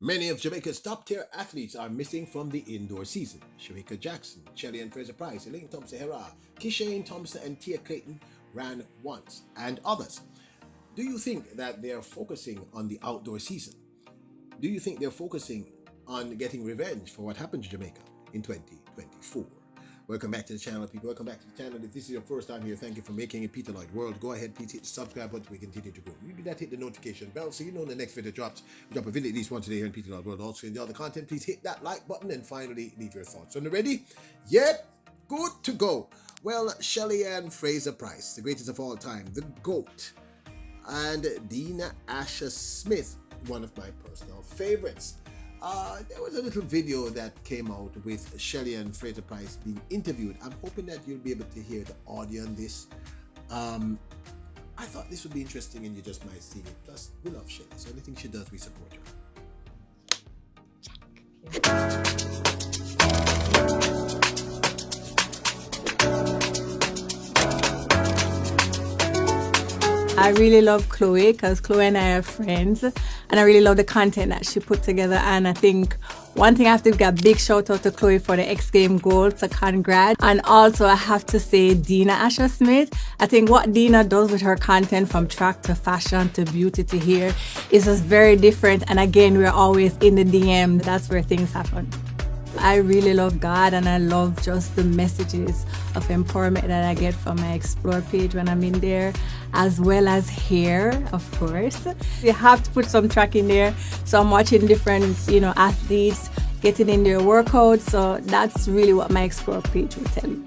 Many of Jamaica's top-tier athletes are missing from the indoor season. Shericka Jackson, Shelly-Ann Fraser-Pryce, Elaine THOMPSON-HERAH, Kishane Thompson and Tia Clayton ran once, and others. Do you think that they're focusing on the outdoor season? Do you think they're focusing on getting revenge for what happened to Jamaica in 2024? Welcome back to the channel, people. Welcome back to the channel. If this is your first time here, thank you for making it Peter Lloyd World. Go ahead, please hit the subscribe button so we continue to grow. Maybe that hit the notification bell so you know when the next video drops. We drop a video at least once a day here in Peter Lloyd World. Also, if you enjoy the content, please hit that like button and finally leave your thoughts. So, ready? Yep, good to go. Well, Shelly-Ann Fraser-Pryce, the greatest of all time, the GOAT, and Dina Asher Smith, one of my personal favorites. There was a little video that came out with Shelly-Ann Fraser-Pryce being interviewed. I'm hoping that you'll be able to hear the audio on this. I thought this would be interesting and you just might see it. Plus, we love Shelly, so anything she does, we support her. I really love Chloe because Chloe and I are friends, and I really love the content that she put together. And I think one thing I have to give a big shout out to Chloe for the X Game gold, so congrats. And also I have to say Dina Asher Smith. I think what Dina does with her content from track to fashion to beauty to hair is just very different. And again, we're always in the DM. That's where things happen. I really love God, and I love just the messages of empowerment that I get from my Explore page when I'm in there, as well as hair, of course. You have to put some track in there. So I'm watching different, athletes getting in their workouts. So that's really what my Explore page will tell you.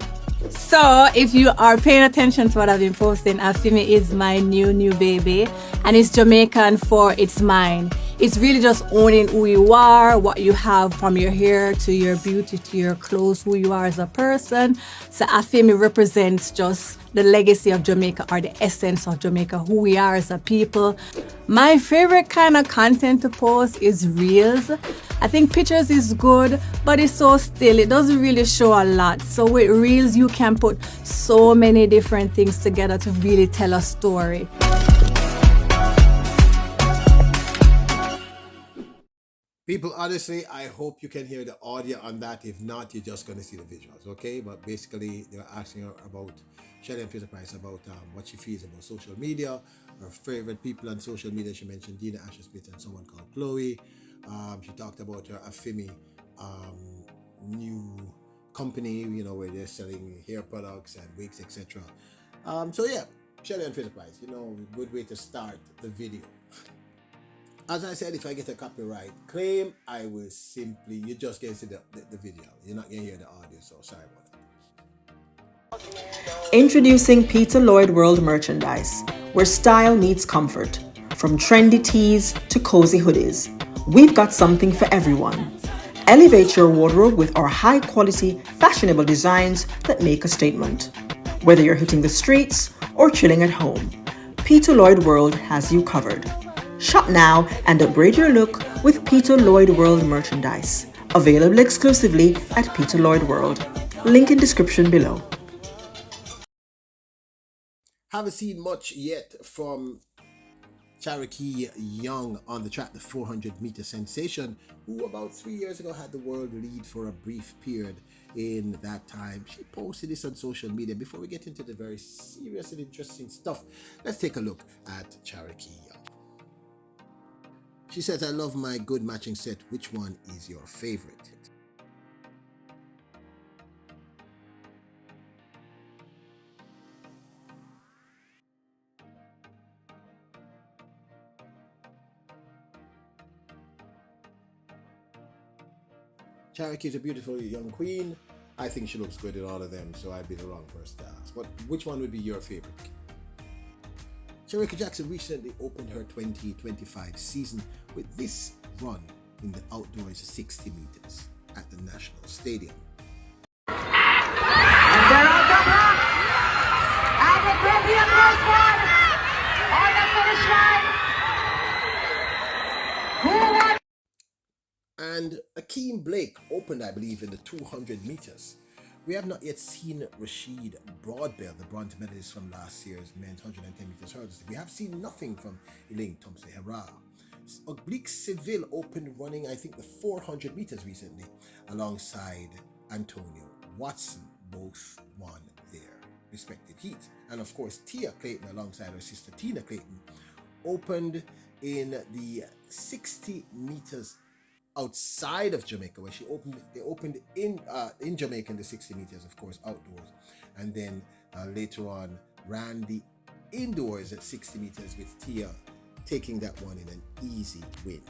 So if you are paying attention to what I've been posting, Afimi is my new baby, and it's Jamaican for it's mine. It's really just owning who you are, what you have, from your hair to your beauty to your clothes, who you are as a person. So Afimi represents just the legacy of Jamaica, or the essence of Jamaica, who we are as a people. My favorite kind of content to post is reels. I think pictures is good, but it's so still. It doesn't really show a lot. So with reels, you can put so many different things together to really tell a story. People, honestly, I hope you can hear the audio on that. If not, you're just going to see the visuals, okay? But basically, they were asking her about Shelly-Ann Fraser-Pryce, about what she feels about social media, her favorite people on social media. She mentioned Dina Asher Smith and someone called Chloe. She talked about her Afimi new company, where they're selling hair products and wigs, etc. So yeah, Shelly-Ann Fraser-Pryce, good way to start the video. As I said, if I get a copyright claim, I will simply, you just get to see the video. You're not going to hear the audio, so sorry about that. Introducing Peter Lloyd World merchandise, where style meets comfort. From trendy tees to cozy hoodies, we've got something for everyone. Elevate your wardrobe with our high-quality, fashionable designs that make a statement. Whether you're hitting the streets or chilling at home, Peter Lloyd World has you covered. Shop now and upgrade your look with Peter Lloyd World merchandise. Available exclusively at Peter Lloyd World. Link in description below. Haven't seen much yet from Cherokee Young on the track, the 400-meter sensation, who about 3 years ago had the world lead for a brief period in that time. She posted this on social media. Before we get into the very serious and interesting stuff, let's take a look at Cherokee Young. She says, I love my good matching set. Which one is your favorite? Cherokee is a beautiful young queen. I think she looks good in all of them, so I'd be the wrong person to ask. But which one would be your favorite? Shericka Jackson recently opened her 2025 season with this run in the outdoors 60 meters at the National Stadium. And they're on the block. And the Caribbean World One on the finish line. Who won? And Akeem Blake opened, I believe, in the 200 meters. We have not yet seen Rashid Broadbell, the bronze medalist from last year's men's 110 meters hurdles. We have seen nothing from Elaine THOMPSON-HERAH. Oblique Seville opened running, I think, the 400 meters recently alongside Antonio Watson. Both won their respective heats. And of course, Tia Clayton, alongside her sister Tina Clayton, opened in the 60 meters outside of Jamaica, where they opened in Jamaica in the 60 meters, of course, outdoors, and then later on ran the indoors at 60 meters with Tia taking that one in an easy win.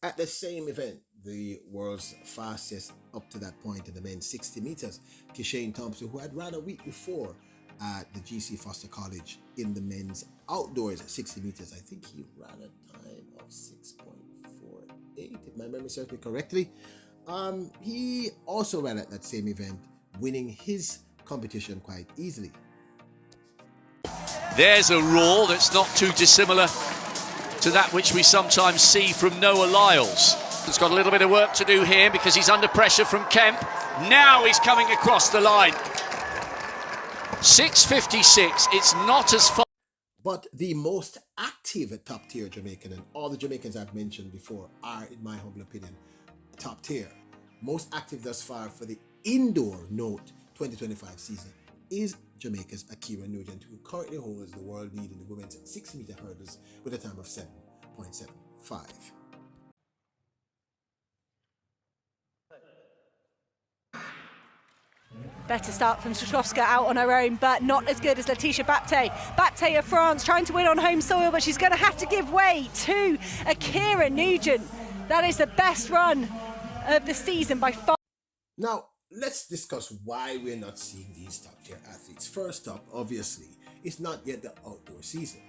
At the same event, the world's fastest up to that point in the men's 60 meters, Kishane Thompson, who had ran a week before at the GC Foster College in the men's outdoors at 60 meters. I think he ran a time of 6.48, if my memory serves me correctly. He also ran at that same event, winning his competition quite easily. There's a roar that's not too dissimilar to that which we sometimes see from Noah Lyles. He's got a little bit of work to do here because he's under pressure from Kemp. Now he's coming across the line. 6:56, it's not as far. But the most active top tier Jamaican, and all the Jamaicans I've mentioned before are, in my humble opinion, top tier. Most active thus far for the indoor note 2025 season is Jamaica's Akira Nugent, who currently holds the world lead in the women's 60 meter hurdles with a time of 7.75. Better start from Shericka out on her own, but not as good as Letitia Baptiste. Baptiste of France trying to win on home soil, but she's going to have to give way to Akira Nugent. That is the best run of the season by far. Now, let's discuss why we're not seeing these top tier athletes. First up, obviously, it's not yet the outdoor season.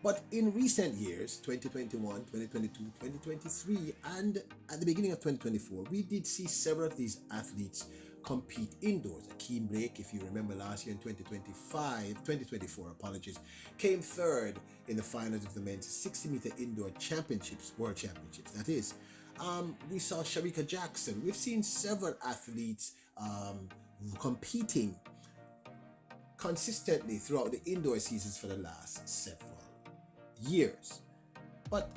But in recent years, 2021, 2022, 2023, and at the beginning of 2024, we did see several of these athletes compete indoors. Akeem Blake, if you remember last year in 2024, came third in the finals of the men's 60 meter indoor championships, world championships, that is. We saw Shericka Jackson. We've seen several athletes competing consistently throughout the indoor seasons for the last several years. But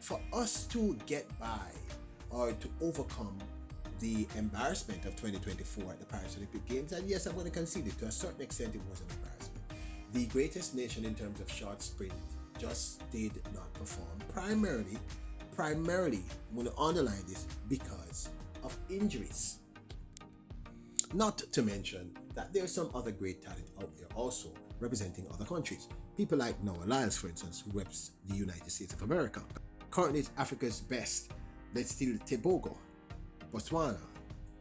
for us to get by or to overcome the embarrassment of 2024 at the Paris Olympic Games, and yes, I'm going to concede it, to a certain extent it was an embarrassment. The greatest nation in terms of short sprint just did not perform, primarily, I'm going to underline this, because of injuries. Not to mention that there's some other great talent out there also representing other countries. People like Noah Lyles, for instance, who reps the United States of America. Currently it's Africa's best. Let's still Tobago, Botswana,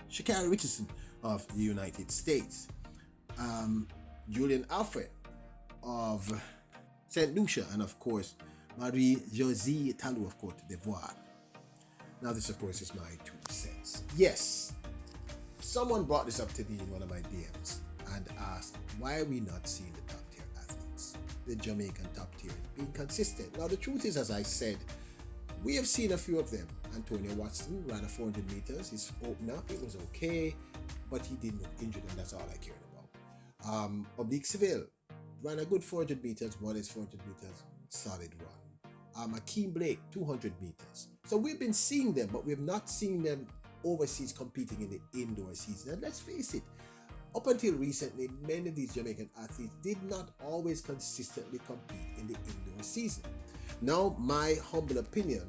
Shakari Richardson of the United States, Julian Alfred of St. Lucia, and of course Marie-Josie Talou of Cote d'Ivoire. Now this of course is my 2 cents. Yes, someone brought this up to me in one of my DMs and asked, why are we not seeing the top tier athletes, the Jamaican top tier, being consistent? Now the truth is, as I said, we have seen a few of them. Antonio Watson ran a 400 meters, his opener, it was okay, but he didn't look injured, and that's all I cared about. Oblique Seville ran a good 400 meters, won his 400 meters, solid run. Akeem Blake, 200 meters. So we've been seeing them, but we've not seen them overseas competing in the indoor season. And let's face it, up until recently, many of these Jamaican athletes did not always consistently compete in the indoor season. Now, my humble opinion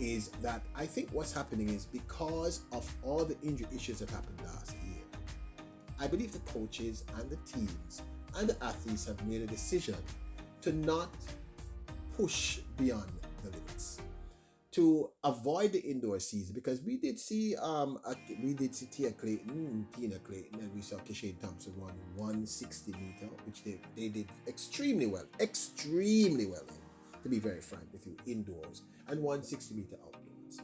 is that I think what's happening is because of all the injury issues that happened last year, I believe the coaches and the teams and the athletes have made a decision to not push beyond the limits, to avoid the indoor season, because we did see Tia Clayton, Tina Clayton, and we saw Kishane Thompson run 160 meter, which they did extremely well in, to be very frank with you, indoors, and 160 meter outdoors.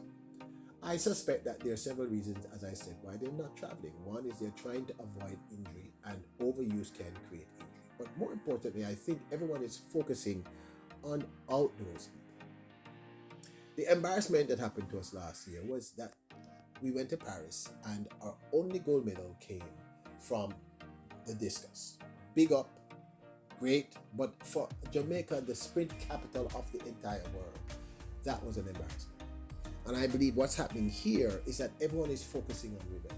I suspect that there are several reasons, as I said, why they're not traveling. One is they're trying to avoid injury, and overuse can create injury. But more importantly, I think everyone is focusing on outdoors. The embarrassment that happened to us last year was that we went to Paris and our only gold medal came from the discus. Big up, great, but for Jamaica, the sprint capital of the entire world, that was an embarrassment. And I believe what's happening here is that everyone is focusing on revenge.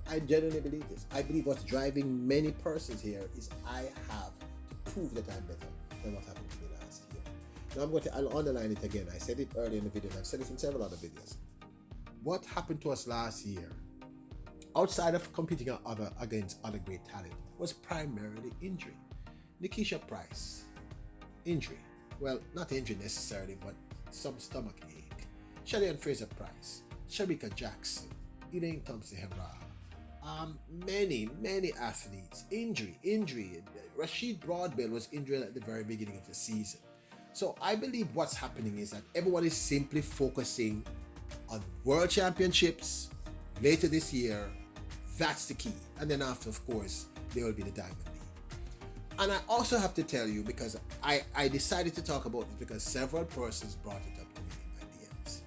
I genuinely believe this. I believe what's driving many persons here is I have to prove that I'm better than what happened to me last year. Now I'll underline it again. I said it earlier in the video and I've said it in several other videos. What happened to us last year, outside of competing against other great talent, was primarily injury. Nikisha Price, injury. Well, not injury necessarily, but some stomach ache. Shelly-Ann Fraser-Pryce, Shericka Jackson, Elaine THOMPSON-HERAH. Many athletes, injury. Rashid Broadbell was injured at the very beginning of the season. So I believe what's happening is that everyone is simply focusing on World Championships later this year. That's the key. And then after, of course, there will be the Diamond League. And I also have to tell you, because I decided to talk about this because several persons brought it up to me in my DMs.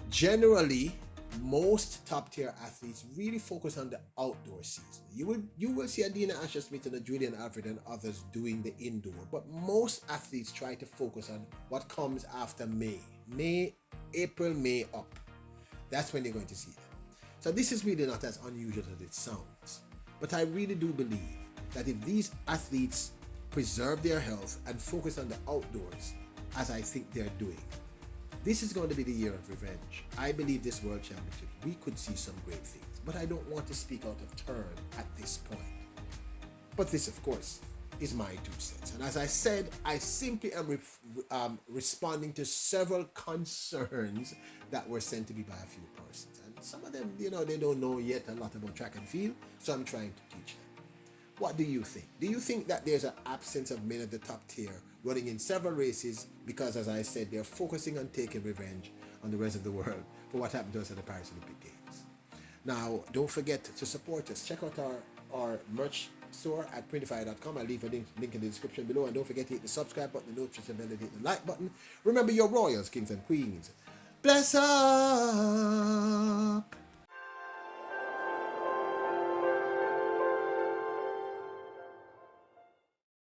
Generally, most top-tier athletes really focus on the outdoor season. You will see Adina Asher-Smith and Julian Alfred and others doing the indoor, but most athletes try to focus on what comes after April, May up. That's when you're going to see them. So this is really not as unusual as it sounds. But I really do believe that if these athletes preserve their health and focus on the outdoors, as I think they're doing, this is going to be the year of revenge. I believe this World Championship, we could see some great things, but I don't want to speak out of turn at this point. But this, of course, is my 2 cents. And as I said, I simply am responding to several concerns that were sent to me by a few persons. And some of them, they don't know yet a lot about track and field, so I'm trying to teach them. What do you think? Do you think that there's an absence of men at the top tier running in several races because, as I said, they're focusing on taking revenge on the rest of the world for what happened to us at the Paris Olympic Games? Now, don't forget to support us. Check out our merch store at printify.com. I'll leave a link in the description below. And don't forget to hit the subscribe button, the notification bell, and hit the like button. Remember your royals, kings and queens. Bless up!